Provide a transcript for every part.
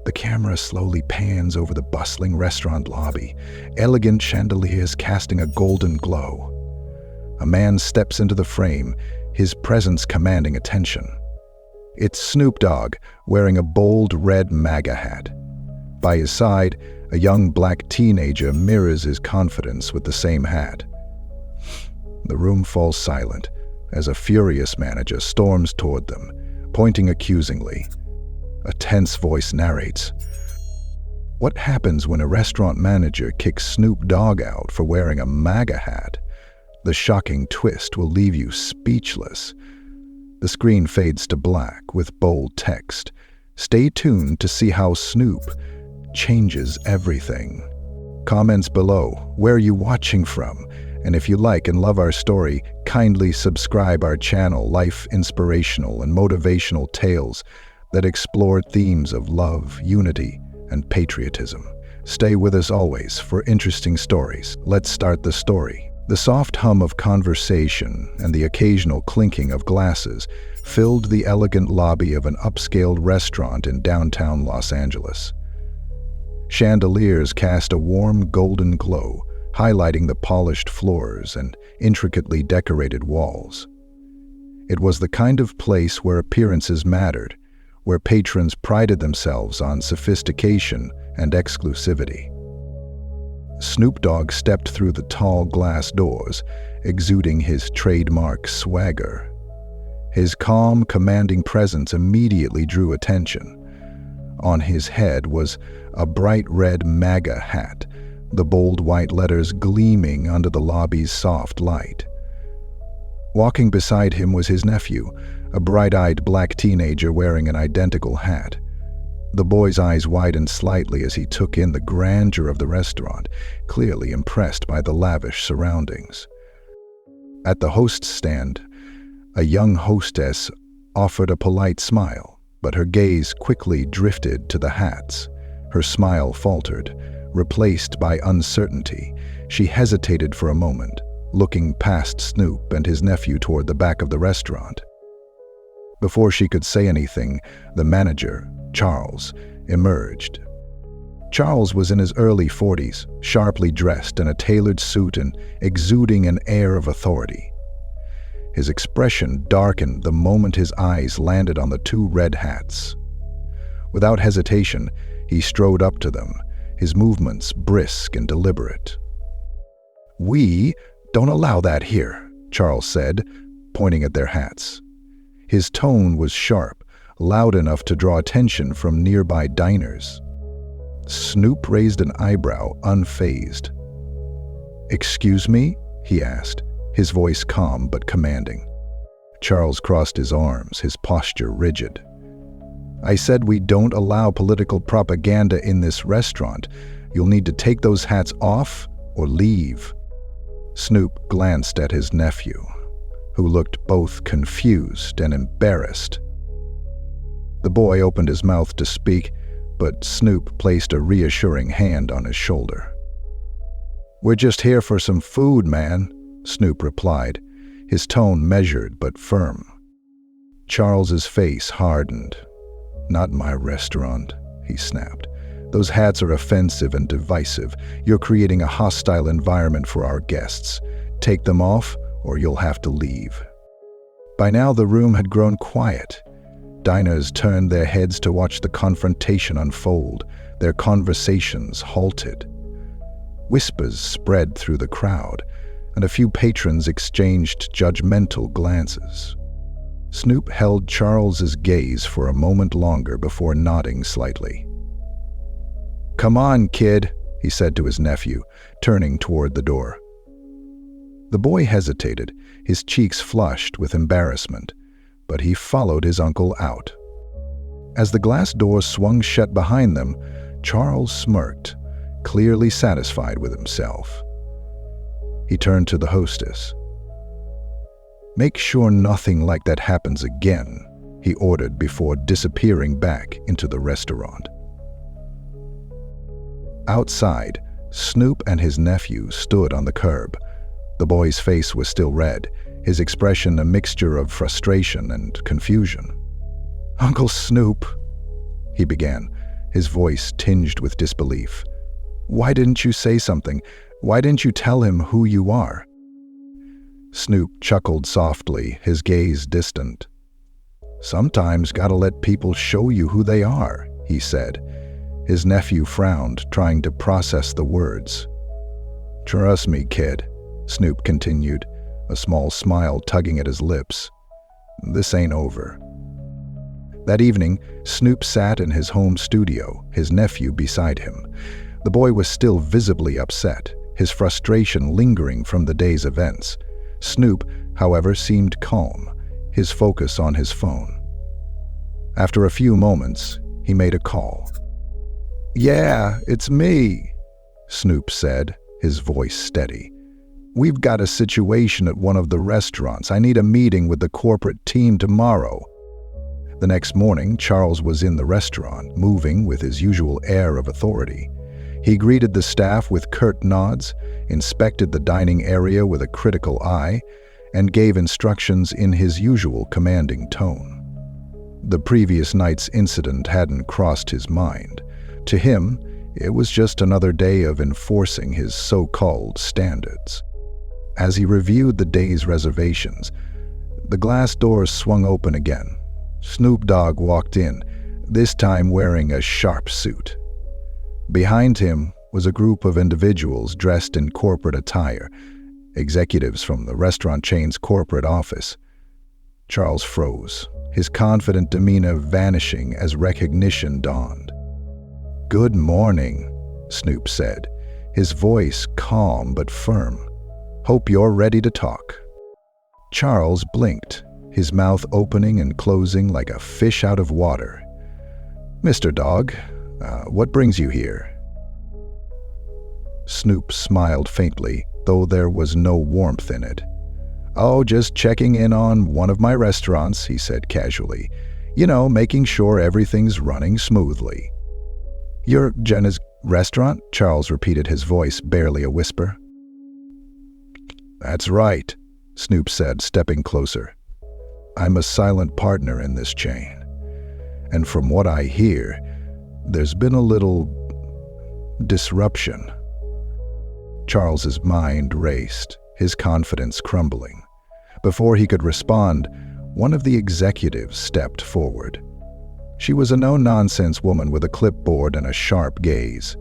The camera slowly pans over the bustling restaurant lobby, elegant chandeliers casting a golden glow. A man steps into the frame, his presence commanding attention. It's Snoop Dogg, wearing a bold red MAGA hat. By his side, a young black teenager mirrors his confidence with the same hat. The room falls silent as a furious manager storms toward them, pointing accusingly. A tense voice narrates, "What happens when a restaurant manager kicks Snoop Dogg out for wearing a MAGA hat? The shocking twist will leave you speechless." The screen fades to black with bold text. Stay tuned to see how Snoop changes everything. Comments below. Where are you watching from? And if you like and love our story, kindly subscribe our channel, Life Inspirational and Motivational Tales that explore themes of love, unity, and patriotism. Stay with us always for interesting stories. Let's start the story. The soft hum of conversation and the occasional clinking of glasses filled the elegant lobby of an upscale restaurant in downtown Los Angeles. Chandeliers cast a warm golden glow, highlighting the polished floors and intricately decorated walls. It was the kind of place where appearances mattered, where patrons prided themselves on sophistication and exclusivity. Snoop Dogg stepped through the tall glass doors, exuding his trademark swagger. His calm, commanding presence immediately drew attention. On his head was a bright red MAGA hat, the bold white letters gleaming under the lobby's soft light. Walking beside him was his nephew, a bright-eyed black teenager wearing an identical hat. The boy's eyes widened slightly as he took in the grandeur of the restaurant, clearly impressed by the lavish surroundings. At the host's stand, a young hostess offered a polite smile, but her gaze quickly drifted to the hats. Her smile faltered, replaced by uncertainty. She hesitated for a moment, looking past Snoop and his nephew toward the back of the restaurant. Before she could say anything, the manager, Charles, emerged. Charles was in his early 40s, sharply dressed in a tailored suit and exuding an air of authority. His expression darkened the moment his eyes landed on the two red hats. Without hesitation, he strode up to them, his movements brisk and deliberate. "We don't allow that here," Charles said, pointing at their hats. His tone was sharp, loud enough to draw attention from nearby diners. Snoop raised an eyebrow, unfazed. "Excuse me?" he asked, his voice calm but commanding. Charles crossed his arms, his posture rigid. "I said we don't allow political propaganda in this restaurant. You'll need to take those hats off or leave." Snoop glanced at his nephew, who looked both confused and embarrassed. The boy opened his mouth to speak, but Snoop placed a reassuring hand on his shoulder. "We're just here for some food, man," Snoop replied, his tone measured but firm. Charles's face hardened. "Not my restaurant," he snapped. "Those hats are offensive and divisive. You're creating a hostile environment for our guests. Take them off, or you'll have to leave." By now the room had grown quiet. Diners turned their heads to watch the confrontation unfold, their conversations halted. Whispers spread through the crowd, and a few patrons exchanged judgmental glances. Snoop held Charles's gaze for a moment longer before nodding slightly. "Come on, kid," he said to his nephew, turning toward the door. The boy hesitated, his cheeks flushed with embarrassment, but he followed his uncle out. As the glass door swung shut behind them, Charles smirked, clearly satisfied with himself. He turned to the hostess. "Make sure nothing like that happens again," he ordered before disappearing back into the restaurant. Outside, Snoop and his nephew stood on the curb. The boy's face was still red, his expression a mixture of frustration and confusion. "Uncle Snoop," he began, his voice tinged with disbelief. "Why didn't you say something? Why didn't you tell him who you are?" Snoop chuckled softly, his gaze distant. "Sometimes gotta let people show you who they are," he said. His nephew frowned, trying to process the words. "Trust me, kid," Snoop continued, a small smile tugging at his lips. "This ain't over." That evening, Snoop sat in his home studio, his nephew beside him. The boy was still visibly upset, his frustration lingering from the day's events. Snoop, however, seemed calm, his focus on his phone. After a few moments, he made a call. "Yeah, it's me," Snoop said, his voice steady. "We've got a situation at one of the restaurants. I need a meeting with the corporate team tomorrow." The next morning, Charles was in the restaurant, moving with his usual air of authority. He greeted the staff with curt nods, inspected the dining area with a critical eye, and gave instructions in his usual commanding tone. The previous night's incident hadn't crossed his mind. To him, it was just another day of enforcing his so-called standards. As he reviewed the day's reservations, the glass doors swung open again. Snoop Dogg walked in, this time wearing a sharp suit. Behind him was a group of individuals dressed in corporate attire, executives from the restaurant chain's corporate office. Charles froze, his confident demeanor vanishing as recognition dawned. "Good morning," Snoop said, his voice calm but firm. "Hope you're ready to talk." Charles blinked, his mouth opening and closing like a fish out of water. "Mr. Dogg, what brings you here?" Snoop smiled faintly, though there was no warmth in it. "Oh, just checking in on one of my restaurants," he said casually. "You know, making sure everything's running smoothly." "Your Jenna's restaurant?" Charles repeated, his voice barely a whisper. "That's right," Snoop said, stepping closer. "I'm a silent partner in this chain. And from what I hear, there's been a little disruption." Charles's mind raced, his confidence crumbling. Before he could respond, one of the executives stepped forward. She was a no-nonsense woman with a clipboard and a sharp gaze.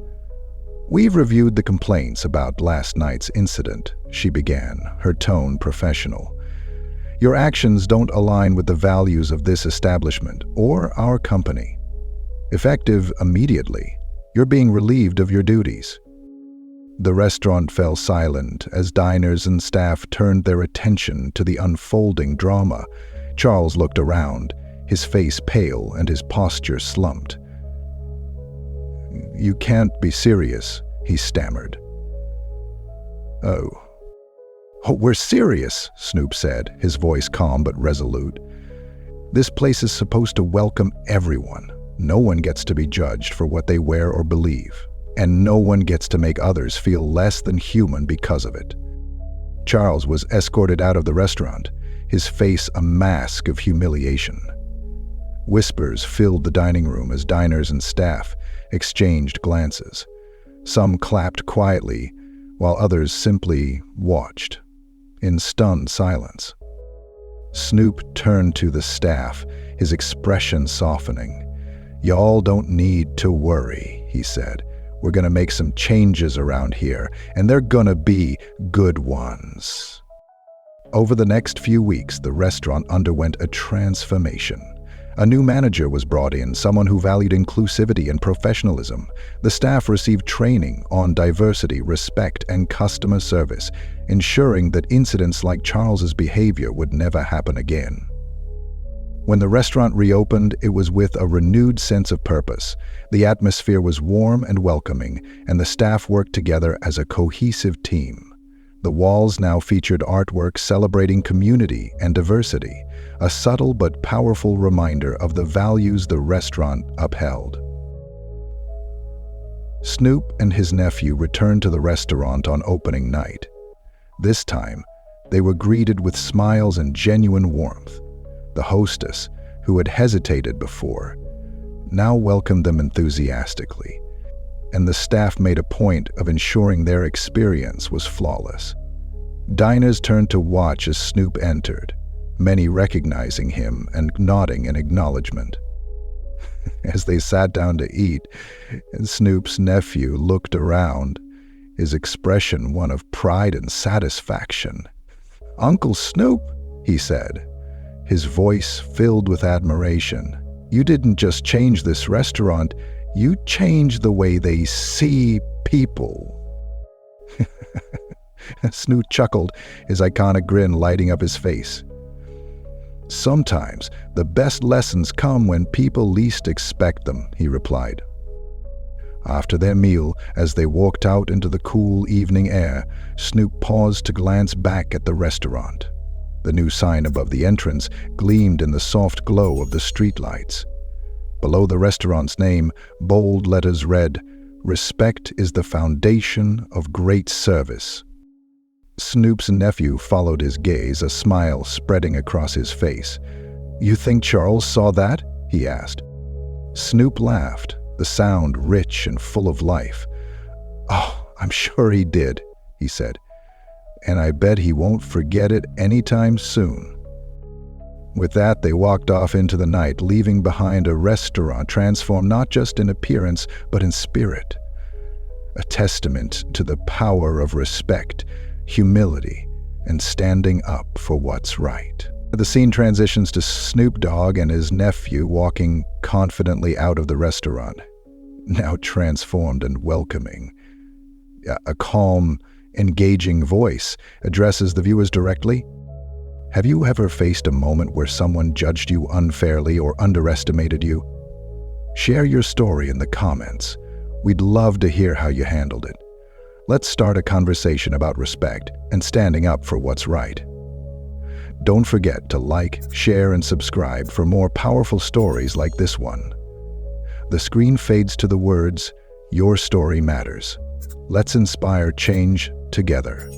"We've reviewed the complaints about last night's incident," she began, her tone professional. "Your actions don't align with the values of this establishment or our company. Effective immediately, you're being relieved of your duties." The restaurant fell silent as diners and staff turned their attention to the unfolding drama. Charles looked around, his face pale and his posture slumped. "You can't be serious," he stammered. Oh, we're serious," Snoop said, his voice calm but resolute. "This place is supposed to welcome everyone. No one gets to be judged for what they wear or believe, and no one gets to make others feel less than human because of it." Charles was escorted out of the restaurant, his face a mask of humiliation. Whispers filled the dining room as diners and staff exchanged glances. Some clapped quietly, while others simply watched, in stunned silence. Snoop turned to the staff, his expression softening. "Y'all don't need to worry," he said. "We're gonna make some changes around here, and they're gonna be good ones." Over the next few weeks, the restaurant underwent a transformation. A new manager was brought in, someone who valued inclusivity and professionalism. The staff received training on diversity, respect, and customer service, ensuring that incidents like Charles's behavior would never happen again. When the restaurant reopened, it was with a renewed sense of purpose. The atmosphere was warm and welcoming, and the staff worked together as a cohesive team. The walls now featured artwork celebrating community and diversity, a subtle but powerful reminder of the values the restaurant upheld. Snoop and his nephew returned to the restaurant on opening night. This time, they were greeted with smiles and genuine warmth. The hostess, who had hesitated before, now welcomed them enthusiastically, and the staff made a point of ensuring their experience was flawless. Diners turned to watch as Snoop entered, many recognizing him and nodding in acknowledgement. As they sat down to eat, Snoop's nephew looked around, his expression one of pride and satisfaction. "Uncle Snoop," he said, his voice filled with admiration, "you didn't just change this restaurant, you changed the way they see people." Snoop chuckled, his iconic grin lighting up his face. "Sometimes the best lessons come when people least expect them," he replied. After their meal, as they walked out into the cool evening air, Snoop paused to glance back at the restaurant. The new sign above the entrance gleamed in the soft glow of the streetlights. Below the restaurant's name, bold letters read, "Respect is the foundation of great service." Snoop's nephew followed his gaze, a smile spreading across his face. "You think Charles saw that?" he asked. Snoop laughed, the sound rich and full of life. "Oh, I'm sure he did," he said, "and I bet he won't forget it anytime soon." With that, they walked off into the night, leaving behind a restaurant transformed not just in appearance, but in spirit. A testament to the power of respect, humility, and standing up for what's right. The scene transitions to Snoop Dogg and his nephew walking confidently out of the restaurant, now transformed and welcoming. A calm, engaging voice addresses the viewers directly. Have you ever faced a moment where someone judged you unfairly or underestimated you? Share your story in the comments. We'd love to hear how you handled it. Let's start a conversation about respect and standing up for what's right. Don't forget to like, share, and subscribe for more powerful stories like this one. The screen fades to the words, "Your story matters." Let's inspire change together.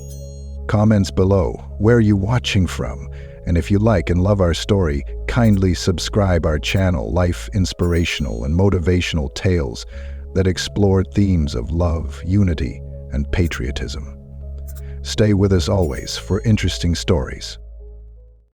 Comments below, where are you watching from? And if you like and love our story, kindly subscribe our channel, Life Inspirational and Motivational Tales that explore themes of love, unity, and patriotism. Stay with us always for interesting stories.